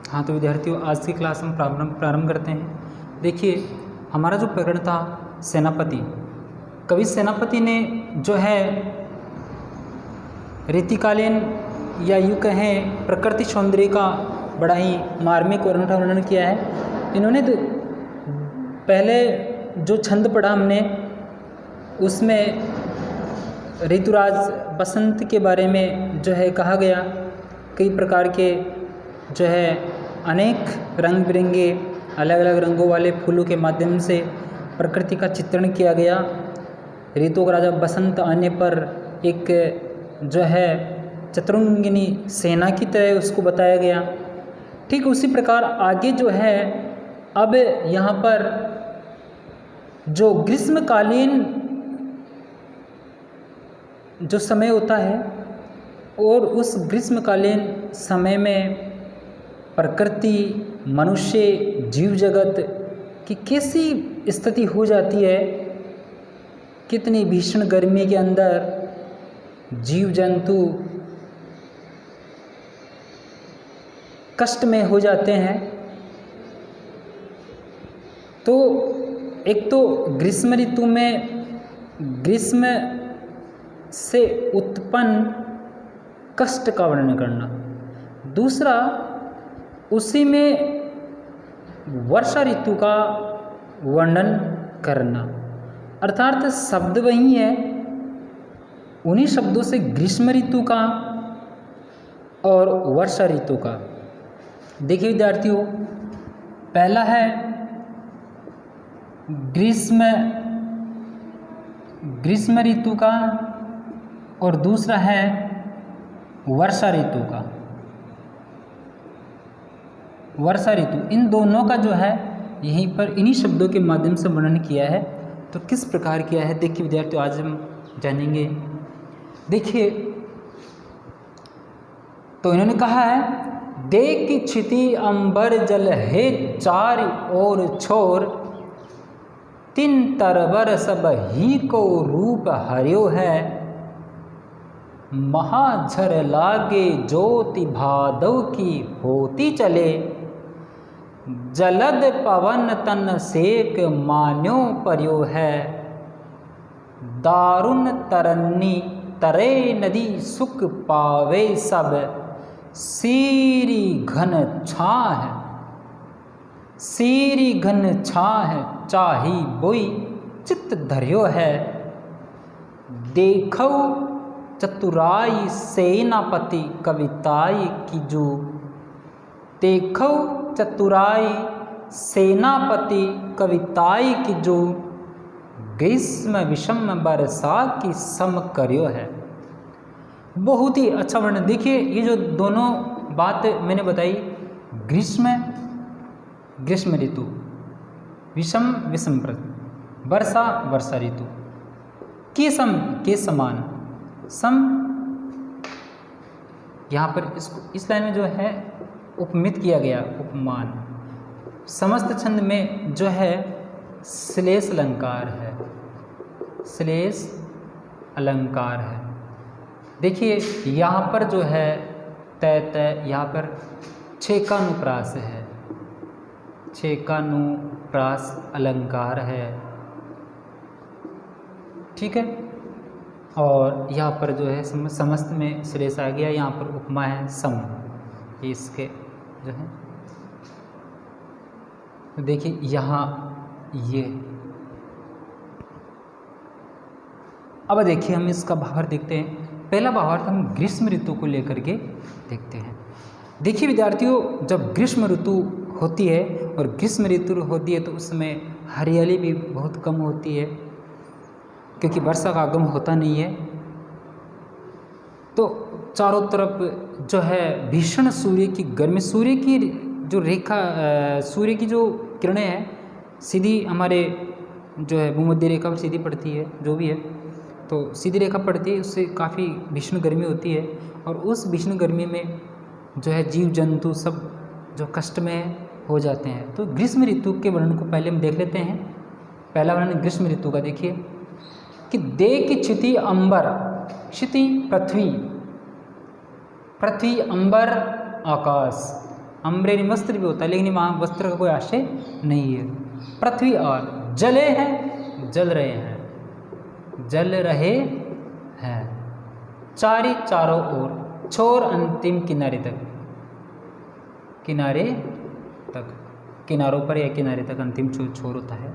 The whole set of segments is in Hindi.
हाँ तो विद्यार्थियों, आज की क्लास हम प्रारंभ करते हैं। देखिए, हमारा जो प्रकरण था सेनापति, कवि सेनापति ने जो है रीतिकालीन या यूँ कहें प्रकृति सौंदर्य का बड़ा ही मार्मिक और अनूठा वर्णन किया है। इन्होंने पहले जो छंद पढ़ा हमने, उसमें ऋतुराज बसंत के बारे में जो है कहा गया, कई प्रकार के जो है अनेक रंग बिरंगे अलग अलग रंगों वाले फूलों के माध्यम से प्रकृति का चित्रण किया गया। ऋतु का राजा बसंत आने पर एक जो है चतुरंगिनी सेना की तरह उसको बताया गया। ठीक उसी प्रकार आगे जो है अब यहाँ पर जो ग्रीष्मकालीन जो समय होता है और उस ग्रीष्मकालीन समय में प्रकृति, मनुष्य, जीव जगत की कैसी स्थिति हो जाती है, कितनी भीषण गर्मी के अंदर जीव जंतु कष्ट में हो जाते हैं। तो एक तो ग्रीष्म ऋतु में ग्रीष्म से उत्पन्न कष्ट का वर्णन करना, दूसरा उसी में वर्षा ऋतु का वर्णन करना, अर्थात शब्द वही है, उन्हीं शब्दों से ग्रीष्म ऋतु का और वर्षा ऋतु का। देखिए विद्यार्थियों, पहला है ग्रीष्म ऋतु का और दूसरा है वर्षा ऋतु का। वर्षा ऋतु, इन दोनों का जो है यहीं पर इन्हीं शब्दों के माध्यम से वर्णन किया है। तो किस प्रकार किया है, देखिए विद्यार्थियों आज हम जानेंगे। देखिए, तो इन्होंने कहा है, देख क्षिति अंबर जल है चार और छोर, तीन तरबर सब ही को रूप हरियो है, महाझर लागे ज्योति भादव की होती चले, जलद पवन तन सेक मान्यो पर्यो है, दारुण तरन्नी तरे नदी सुख पावे सब, सीरी घन छाह चाही बोई चित्त धर्यो है, देखो चतुराई सेनापति कविताई कीजू, देखो चतुराई सेनापति कविताई कीजू, ग्रीष्म विषम बरसा की सम कर्यो है। बहुत ही अच्छा वर्णन। देखिए, ये जो दोनों बात मैंने बताई, ग्रीष्म ऋतु, विषम वर्षा ऋतु, के समान सम, यहाँ पर इसको इस लाइन में जो है उपमित किया गया, उपमान। समस्त छंद में जो है श्लेष अलंकार है। देखिए यहाँ पर जो है तय यहाँ पर छेकानुप्रास है, छेकानुप्रास अलंकार है, ठीक है। और यहाँ पर जो है समस्त में श्लेष आ गया, यहाँ पर उपमा है सम, ये इसके जो है। तो देखिए यहाँ ये, अब देखिए हम इसका भावार्थ देखते हैं। पहला भावार्थ हम ग्रीष्म ऋतु को लेकर के देखते हैं। देखिए विद्यार्थियों, जब ग्रीष्म ऋतु होती है और ग्रीष्म ऋतु होती है तो उसमें हरियाली भी बहुत कम होती है, क्योंकि वर्षा का आगमन होता नहीं है। तो चारों तरफ जो है भीषण सूर्य की गर्मी, सूर्य की जो रेखा, सूर्य की जो किरणें हैं सीधी हमारे जो है भूमध्य रेखा पर सीधी पड़ती है, जो भी है, तो सीधी रेखा पड़ती है, उससे काफ़ी भीषण गर्मी होती है। और उस भीषण गर्मी में जो है जीव जंतु सब जो कष्ट में हो जाते हैं। तो ग्रीष्म ऋतु के वर्णन को पहले हम देख लेते हैं। पहला वर्णन ग्रीष्म ऋतु का देखिए कि देख क्षिति अंबर, क्षिति पृथ्वी, अंबर आकाश, अम्बरेली वस्त्र भी होता है, लेकिन वहाँ वस्त्र का कोई आशय नहीं है। पृथ्वी और जले हैं, जल रहे हैं, जल रहे हैं, चारी चारों ओर, छोर अंतिम किनारे तक, किनारे तक, किनारों पर या किनारे तक अंतिम छोर होता है।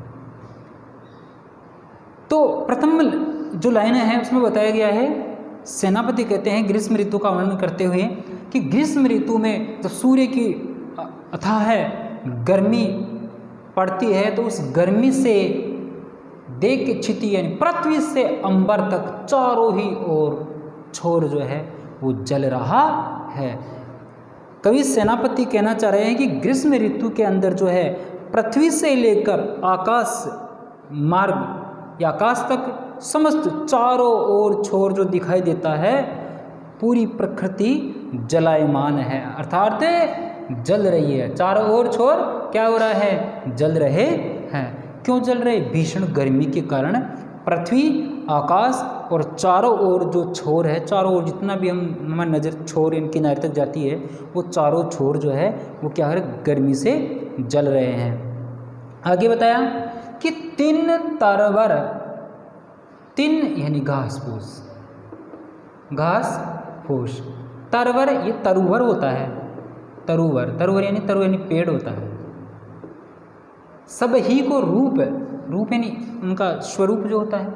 तो प्रथम जो लाइन है उसमें बताया गया है, सेनापति कहते हैं ग्रीष्म ऋतु का वर्णन करते हुए कि ग्रीष्म ऋतु में जब सूर्य की अथाह गर्मी पड़ती है तो उस गर्मी से देख के क्षिति यानी पृथ्वी से अंबर तक चारों ही ओर छोर जो है वो जल रहा है। कवि सेनापति कहना चाह रहे हैं कि ग्रीष्म ऋतु के अंदर जो है पृथ्वी से लेकर आकाश मार्ग या आकाश तक समस्त चारों ओर छोर जो दिखाई देता है, पूरी प्रकृति जलायमान है, अर्थात जल रही है। चारों ओर छोर क्या हो रहा है, जल रहे हैं। क्यों जल रहे? भीषण गर्मी के कारण पृथ्वी, आकाश और चारों ओर जो छोर है, चारों ओर जितना भी हमारी नज़र छोर इन किनारे तक जाती है, वो चारों छोर जो है वो क्या है, गर्मी से जल रहे हैं। आगे बताया कि तीन तरवर, तीन यानी घास फूस, घास फूस, तरवर ये तरुवर होता है, तरुवर, तरुवर यानी पेड़ होता है। सब ही को रूप, रूप यानी उनका स्वरूप जो होता है।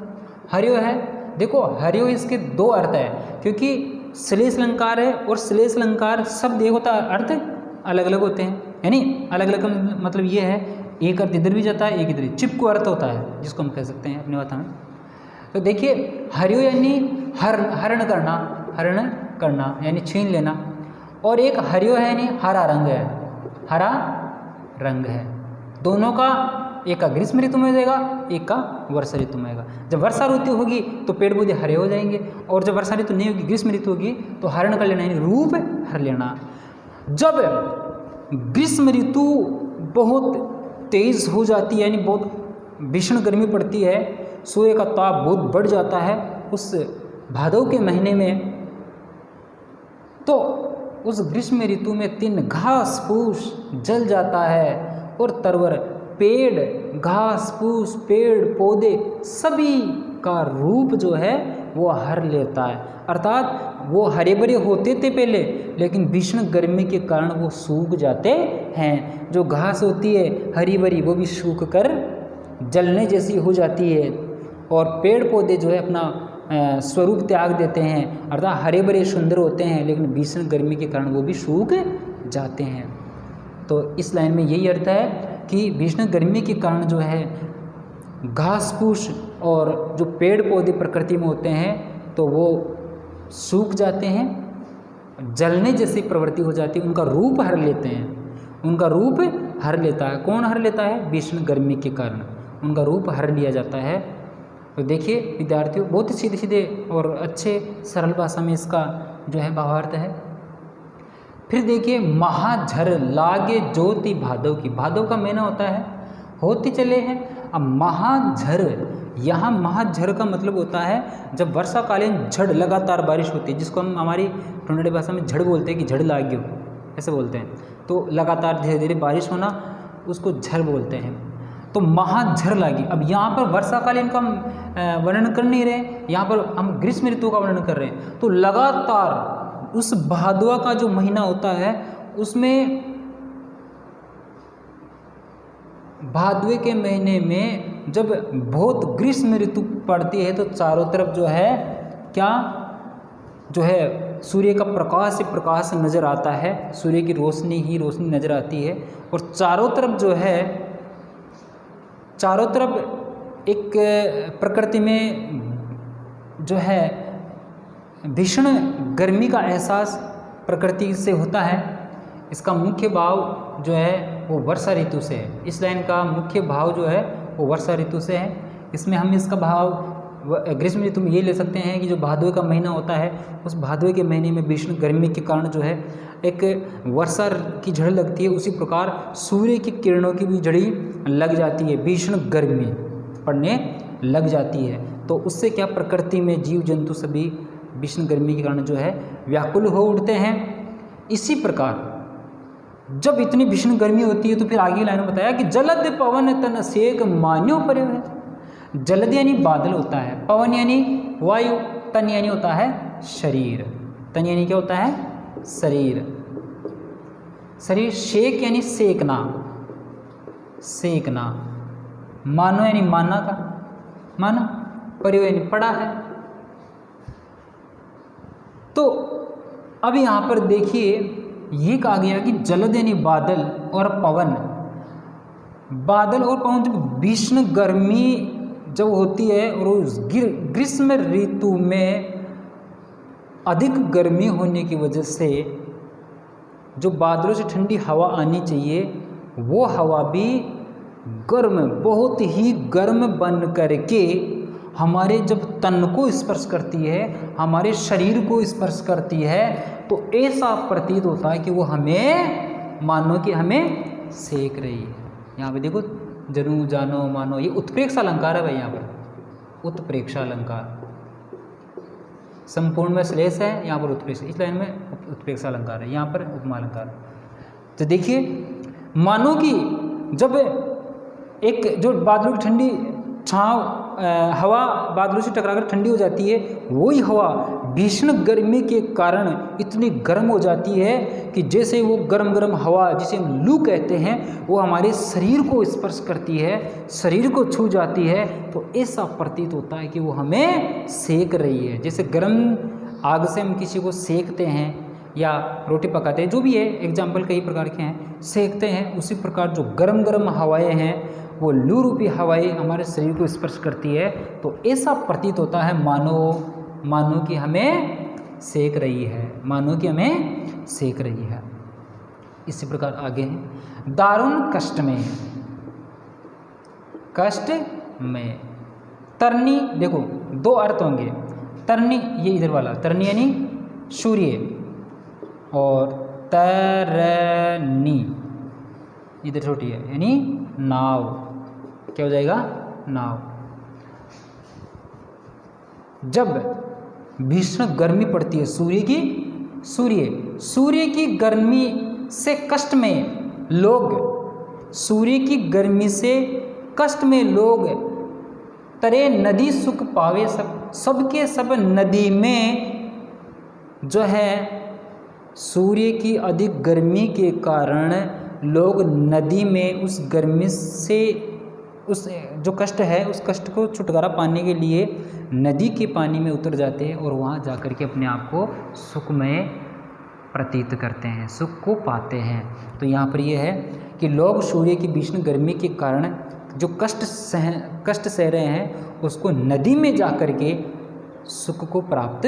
हरियो है, देखो हरियो इसके दो अर्थ है, क्योंकि श्लेष अलंकार है और श्लेष अलंकार शब्द एक होता है, अर्थ अलग अलग होते हैं, यानी अलग अलग का मतलब ये है, एक अर्थ इधर भी जाता है, एक इधर, चिपको अर्थ होता है जिसको हम कह सकते हैं अपनी भाषा में। तो देखिए हरियो यानी हरण करना, हरण करना यानी छीन लेना, और एक हरियो है यानी हरा रंग है, हरा रंग है। दोनों का एक का ग्रीष्म ऋतु में हो जाएगा, एक का वर्षा ऋतु में आएगा। जब वर्षा ऋतु होगी तो पेड़ पौधे हरे हो जाएंगे, और जब वर्षा ऋतु नहीं होगी, ग्रीष्म ऋतु होगी, तो हरण कर लेना यानी रूप हर लेना। जब ग्रीष्म ऋतु बहुत तेज हो जाती है, यानी बहुत भीषण गर्मी पड़ती है, सूर्य का ताप बहुत बढ़ जाता है उस भादव के महीने में, तो उस ग्रीष्म ऋतु में तीन घास फूस जल जाता है, और तरवर पेड़, घास फूस, पेड़ पौधे सभी का रूप जो है वो हर लेता है। अर्थात वो हरे भरे होते थे पहले, लेकिन भीषण गर्मी के कारण वो सूख जाते हैं। जो घास होती है हरी भरी वो भी सूख कर जलने जैसी हो जाती है, और पेड़ पौधे जो है अपना स्वरूप त्याग देते हैं, अर्थात हरे भरे सुंदर होते हैं, लेकिन भीषण गर्मी के कारण वो भी सूख जाते हैं। तो इस लाइन में यही अर्थ है कि भीषण गर्मी के कारण जो है घास फूस और जो पेड़ पौधे प्रकृति में होते हैं तो वो सूख जाते हैं, जलने जैसी प्रवृत्ति हो जाती है, उनका रूप हर लेते हैं, उनका रूप हर लेता है। कौन हर लेता है? भीषण गर्मी के कारण उनका रूप हर लिया जाता है। तो देखिए विद्यार्थियों, बहुत ही सीधे सीधे और अच्छे सरल भाषा में इसका जो है भावार्थ है। फिर देखिए महाझर लागे ज्योति भादव की, भादव का महीना होता है, होती चले हैं। अब महाझर, यहाँ महाझर का मतलब होता है जब वर्षाकालीन झड़ लगातार बारिश होती है, जिसको हम हमारी टोनड़ी भाषा में झड़ बोलते हैं कि झड़ लाग्यो ऐसे बोलते हैं। तो लगातार धीरे धीरे बारिश होना उसको झड़ बोलते हैं। तो महाझर लागी, अब यहाँ पर वर्षाकालीन का वर्णन कर नहीं रहे, यहाँ पर हम ग्रीष्म ऋतु का वर्णन कर रहे हैं। तो लगातार उस भादवा का जो महीना होता है उसमें, भादवे के महीने में जब बहुत ग्रीष्म ऋतु पड़ती है तो चारों तरफ जो है क्या जो है सूर्य का प्रकाश ही प्रकाश नज़र आता है, सूर्य की रोशनी ही रोशनी नज़र आती है, और चारों तरफ जो है, चारों तरफ एक प्रकृति में जो है भीषण गर्मी का एहसास प्रकृति से होता है। इसका मुख्य भाव जो है वो वर्षा ऋतु से है। इस लाइन का मुख्य भाव जो है वो वर्षा ऋतु से है। इसमें हम इसका भाव ग्रीष्म ऋतु में ये ले सकते हैं कि जो भादवे का महीना होता है, उस भादवे के महीने में भीषण गर्मी के कारण जो है एक वर्षा की झड़ लगती है, उसी प्रकार सूर्य की किरणों की भी झड़ी लग जाती है, भीषण गर्मी पड़ने लग जाती है। तो उससे क्या प्रकृति में जीव जंतु सभी भीषण गर्मी के कारण जो है व्याकुल हो उठते हैं। इसी प्रकार जब इतनी भीषण गर्मी होती है तो फिर आगे लाइन में बताया कि जलद पवन तन सेक मान्यो पर्यो है। जलद यानी बादल होता है, पवन यानी वायु, तन यानी होता है शरीर। तन यानी क्या होता है? शरीर। शरीर। शेक यानी सेकना, सेकना। मानो यानी मानना का, माना। पर्यो यानी पड़ा है। तो अब यहाँ पर देखिए ये कहा गया कि जलद यानी बादल और पवन। बादल और पवन जब भीषण गर्मी जब होती है और उस ग्रीष्म ऋतु में अधिक गर्मी होने की वजह से जो बादलों से ठंडी हवा आनी चाहिए वो हवा भी गर्म, बहुत ही गर्म बन करके हमारे जब तन को स्पर्श करती है, हमारे शरीर को स्पर्श करती है, तो ऐसा प्रतीत होता है कि वो हमें मानो कि हमें सेक रही है। यहाँ पे देखो जनु जानो मानो, ये उत्प्रेक्षा अलंकार है भाई। यहाँ पर उत्प्रेक्षा अलंकार संपूर्ण में श्लेष है, यहाँ पर उत्प्रेक्षा, इस लाइन में उत्प्रेक्षा अलंकार है, यहाँ पर उपमा अलंकार। तो देखिए मानो कि जब एक जो बादलों की ठंडी छाँव हवा बादलों से टकराकर ठंडी हो जाती है, वही हवा भीषण गर्मी के कारण इतनी गर्म हो जाती है कि जैसे वो गर्म गर्म हवा जिसे हम लू कहते हैं वो हमारे शरीर को स्पर्श करती है, शरीर को छू जाती है, तो ऐसा प्रतीत होता है कि वो हमें सेक रही है। जैसे गर्म आग से हम किसी को सेकते हैं या रोटी पकाते हैं, जो भी है एग्जाम्पल कई प्रकार के हैं, सेकते हैं, उसी प्रकार जो गर्म गर्म हवाएँ हैं वो लू रूपी हवाएं हमारे शरीर को स्पर्श करती है, तो ऐसा प्रतीत होता है मानो कि हमें सेक रही है, मानो कि हमें सेक रही है। इसी प्रकार आगे हैं दारुण कष्ट में, कष्ट में। तरनी, देखो दो अर्थ होंगे। तरनी ये इधर वाला, तरनी यानी सूर्य, और तरनी इधर छोटी है यानी नाव। क्या हो जाएगा? नाव। जब भीषण गर्मी पड़ती है सूर्य की गर्मी से कष्ट में लोग, सूर्य की गर्मी से कष्ट में लोग तरे नदी सुख पावे, सबके सब नदी में जो है सूर्य की अधिक गर्मी के कारण लोग नदी में उस गर्मी से उस जो कष्ट है उस कष्ट को छुटकारा पाने के लिए नदी के पानी में उतर जाते हैं और वहाँ जाकर के अपने आप को सुखमय प्रतीत करते हैं, सुख को पाते हैं। तो यहाँ पर ये है कि लोग सूर्य की भीषण गर्मी के कारण जो कष्ट सह रहे हैं उसको नदी में जाकर के सुख को प्राप्त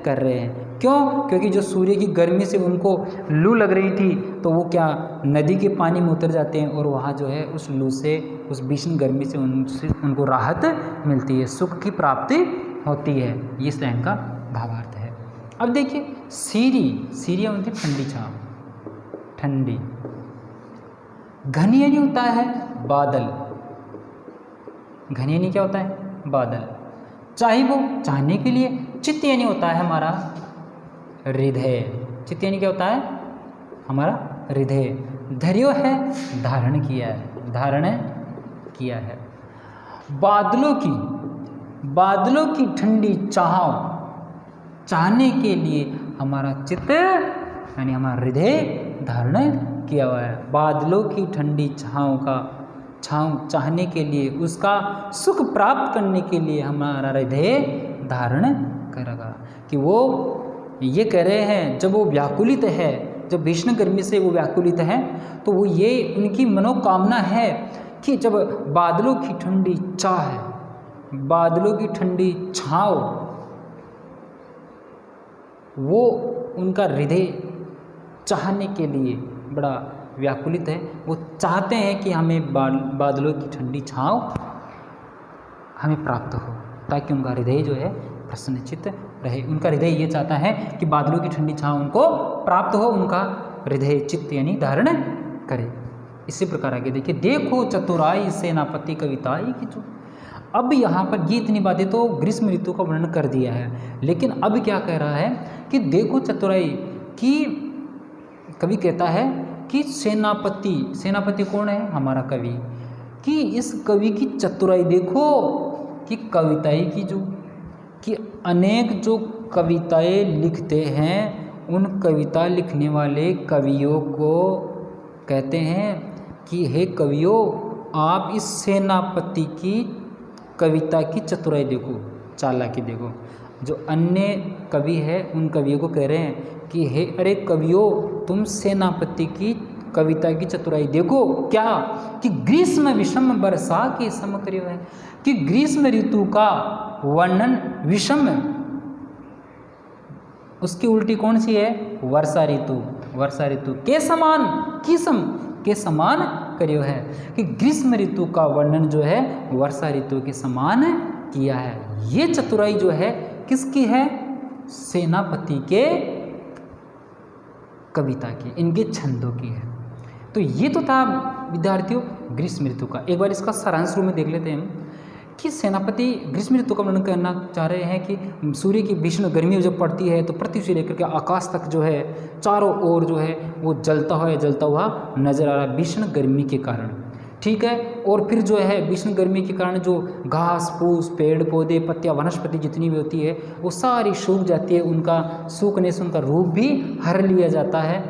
कर रहे हैं। क्यों? क्योंकि जो सूर्य की गर्मी से उनको लू लग रही थी तो वो क्या नदी के पानी में उतर जाते हैं और वहाँ जो है उस लू से, उस भीषण गर्मी से उनको राहत मिलती है, सुख की प्राप्ति होती है। ये इस लाइन का भावार्थ है। अब देखिए सीरी मतलब ठंडी छाँव, ठंडी। घनी यानी होता है बादल, घनी यानी क्या होता है? बादल। चाहे वो चाहने के लिए, चित्त यानी होता है हमारा हृदय, चित्त यानी क्या होता है? हमारा हृदय। धैर्य है धारण किया है, धारण किया है। बादलों की ठंडी छाँव चाहने के लिए हमारा चित्त यानी हमारा हृदय धारण किया हुआ है। बादलों की ठंडी छाँव चाहने के लिए, उसका सुख प्राप्त करने के लिए हमारा हृदय धारण करेगा। कि वो ये कह रहे हैं जब वो व्याकुलित है, जब भीषण गर्मी से वो व्याकुलित है, तो वो ये उनकी मनोकामना है कि जब बादलों की ठंडी बादलों की ठंडी छाँव, वो उनका हृदय चाहने के लिए बड़ा व्याकुलित है। वो चाहते हैं कि हमें बादलों की ठंडी छाँव हमें प्राप्त हो, ताकि उनका हृदय जो है प्रसन्नचित्त रहे। उनका हृदय ये चाहता है कि बादलों की ठंडी छाँव उनको प्राप्त हो, उनका हृदय चित्त यानी धारण करे। इसी प्रकार आगे देखिए, देखो चतुराई सेनापति कविताई की जो। अब यहाँ पर ये इतनी बातें तो ग्रीष्म ऋतु का वर्णन कर दिया है, लेकिन अब क्या कह रहा है कि देखो चतुराई की, कवि कहता है कि सेनापति कौन है, हमारा कवि, कि इस कवि की चतुराई देखो कि कविताएं की जो कि अनेक जो कविताएं लिखते हैं उन कविता लिखने वाले कवियों को कहते हैं कि हे कवियों, आप इस सेनापति की कविता की चतुराई देखो, चालाकी देखो। जो अन्य कवि है उन कवियों को कह रहे हैं कि हे अरे कवियों, तुम सेनापति की कविता की चतुराई देखो। क्या कि ग्रीष्म विषम वर्षा के सम करियो है, कि ग्रीष्म ऋतु का वर्णन विषम, उसकी उल्टी कौन सी है, वर्षा ऋतु के समान, किसम के समान करियो है, कि ग्रीष्म ऋतु का वर्णन जो है वर्षा ऋतु के समान किया है। ये चतुराई जो है किसकी है, सेनापति के कविता की, इनके छंदों की है। तो ये तो था विद्यार्थियों ग्रीष्म ऋतु का। एक बार इसका सारांश रूप में देख लेते हैं हम कि सेनापति ग्रीष्म ऋतु का वर्णन करना चाह रहे हैं कि सूर्य की भीषण गर्मी जब पड़ती है तो पृथ्वी से लेकर के आकाश तक जो है चारों ओर जो है वो जलता हुआ नजर आ रहा है भीषण गर्मी के कारण, ठीक है। और फिर जो है भीषण गर्मी के कारण जो घास फूस, पेड़ पौधे, पत्तियाँ, वनस्पति जितनी भी होती है वो सारी सूख जाती है, उनका सूखने से उनका रूप भी हर लिया जाता है।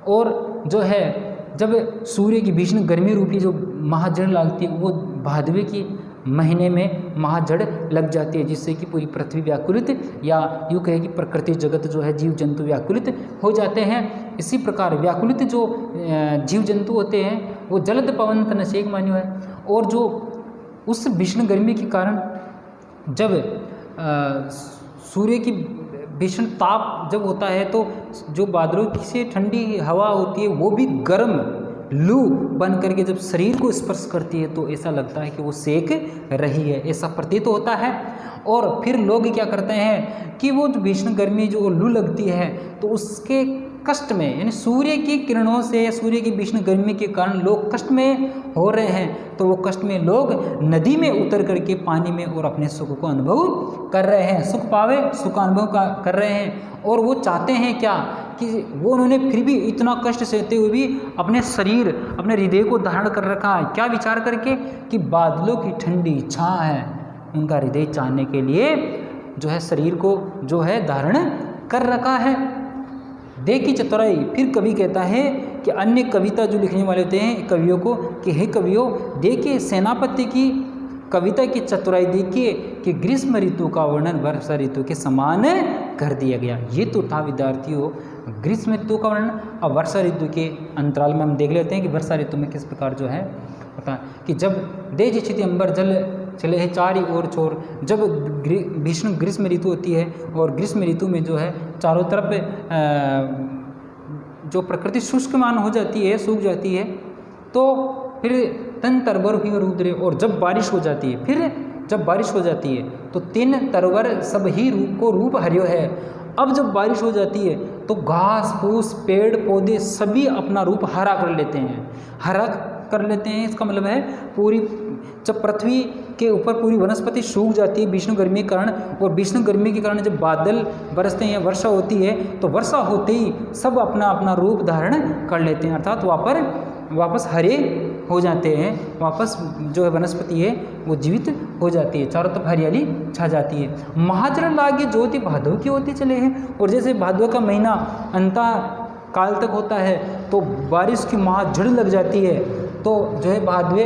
और जो है जब सूर्य की भीषण गर्मी रूपी जो महाजड़ लगती है वो भादवे की महीने में महाजड़ लग जाती है, जिससे कि पूरी पृथ्वी व्याकुलित, या यूँ कहे कि प्रकृति जगत जो है जीव जंतु व्याकुलित हो जाते हैं। इसी प्रकार व्याकुलित जो जीव जंतु होते हैं वो जलद पवन तन सेक मान्यो है। और जो उस भीषण गर्मी के कारण जब सूर्य की भीषण ताप जब होता है तो जो बादलों से ठंडी हवा होती है वो भी गर्म लू बन करके जब शरीर को स्पर्श करती है तो ऐसा लगता है कि वो सेक रही है, ऐसा प्रतीत होता है। और फिर लोग क्या करते हैं कि वो जो भीषण गर्मी जो लू लगती है तो उसके कष्ट में, यानी सूर्य की किरणों से, सूर्य की भीषण गर्मी के कारण लोग कष्ट में हो रहे हैं, तो वो कष्ट में लोग नदी में उतर करके पानी में और अपने सुख को अनुभव कर रहे हैं, सुख पावे, सुख अनुभव कर रहे हैं। और वो चाहते हैं क्या कि वो उन्होंने फिर भी इतना कष्ट सहते हुए भी अपने शरीर, अपने हृदय को धारण कर रखा है, क्या विचार करके कि बादलों की ठंडी छां है, उनका हृदय चाहने के लिए जो है शरीर को जो है धारण कर रखा है। देखी चतुराई। फिर कवि कहता है कि अन्य कविता जो लिखने वाले होते हैं कवियों को कि हे कवियों, देखिए सेनापति की कविता की चतुराई देखिए कि ग्रीष्म ऋतु का वर्णन वर्षा ऋतु के समान कर दिया गया। ये तो था विद्यार्थियों ग्रीष्म ऋतु का वर्णन। अब वर्षा ऋतु के अंतराल में हम देख लेते हैं कि वर्षा ऋतु में किस प्रकार जो है होता है कि जब देश स्थिति अंबर जल चले है चारी ओर छोर, जब भीषण ग्रीष्म ऋतु होती है और ग्रीष्म ऋतु में जो है चारों तरफ जो प्रकृति शुष्कमान हो जाती है, सूख जाती है, तो फिर तन तरवर हुई रुद्र, और जब बारिश हो जाती है, फिर जब बारिश हो जाती है तो तीन तरवर सब ही रूप को रूप हरियो है। अब जब बारिश हो जाती है तो घास फूस, पेड़ पौधे सभी अपना रूप हरा कर लेते हैं, हरा कर लेते हैं। इसका मतलब है पूरी जब पृथ्वी के ऊपर पूरी वनस्पति सूख जाती है भीषण गर्मी के कारण, और भीषण गर्मी के कारण जब बादल बरसते हैं या वर्षा होती है तो वर्षा होते ही सब अपना अपना रूप धारण कर लेते हैं, अर्थात वापस हरे हो जाते हैं, वापस जो है वनस्पति है वो जीवित हो जाती है, चारों तरफ हरियाली छा जाती है। महाजड़ लागे ज्योति भादव की होती चले हैं, और जैसे भादव का महीना अंता काल तक होता है तो बारिश की महाजड़ लग जाती है, तो जो है भादवे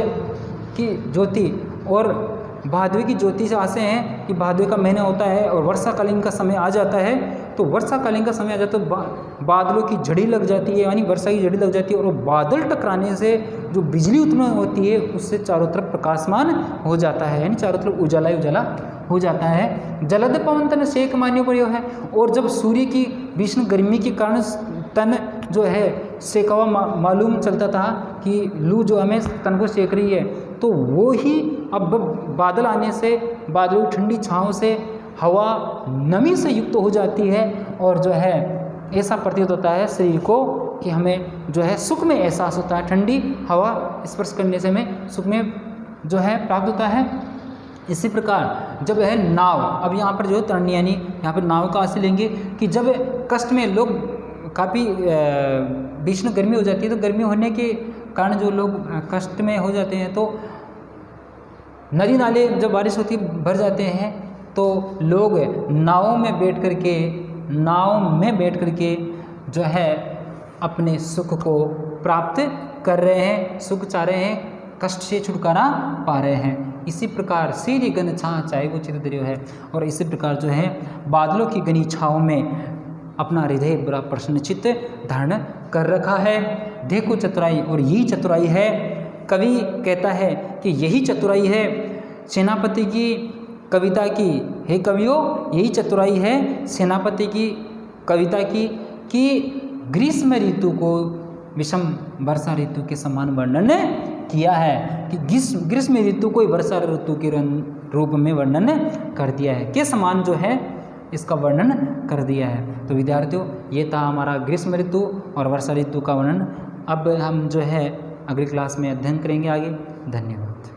की ज्योति, और भादवे की ज्योति से आसे हैं कि भादवे का महीना होता है और वर्षाकालीन का समय आ जाता है, तो वर्षाकालीन का समय आ जाता है तो बादलों की झड़ी लग जाती है, यानी वर्षा की झड़ी लग जाती है, और बादल टकराने से जो बिजली उत्पन्न होती है उससे चारों तरफ प्रकाशमान हो जाता है, यानी चारों तरफ उजाला ही उजाला हो जाता है। जलद पवन तन सेक मान्य प्रयोग है, और जब सूर्य की भीषण गर्मी के कारण तन जो है सेका हुआ मालूम चलता था कि लू जो हमें तन को सेक रही है, तो वो ही अब बादल आने से, बादलों की ठंडी छाँव से हवा नमी से युक्त हो जाती है, और जो है ऐसा प्रतीत होता है शरीर को कि हमें जो है सुख में एहसास होता है, ठंडी हवा स्पर्श करने से हमें सुख में जो है प्राप्त होता है। इसी प्रकार जब है नाव, अब यहाँ पर जो है तरणी, यानी यहाँ पर नाव का हासिल लेंगे कि जब कष्ट में लोग काफ़ी भीषण गर्मी हो जाती है, तो गर्मी होने के कारण जो लोग कष्ट में हो जाते हैं, तो नदी नाले जब बारिश होती भर जाते हैं, तो लोग नावों में बैठ करके जो है अपने सुख को प्राप्त कर रहे हैं, सुख चाह रहे हैं, कष्ट से छुटकारा पा रहे हैं। इसी प्रकार सीरी गन छाँ चाहे वो चित दरियो है, और इसी प्रकार जो है बादलों की घनी छाँव में अपना हृदय बड़ा प्रसन्नचित्त धारण कर रखा है। देखो चतुराई, और यही चतुराई है। कवि कहता है कि यही चतुराई है सेनापति की कविता की। हे कवियों, यही चतुराई है सेनापति की कविता की कि ग्रीष्म ऋतु को विषम वर्षा ऋतु के समान वर्णन किया है, कि ग्रीष्म ऋतु को वर्षा ऋतु के रूप में वर्णन कर दिया है, के समान जो है इसका वर्णन कर दिया है। तो विद्यार्थियों, ये था हमारा ग्रीष्म ऋतु और वर्षा ऋतु का वर्णन। अब हम जो है अगली क्लास में अध्ययन करेंगे आगे। धन्यवाद।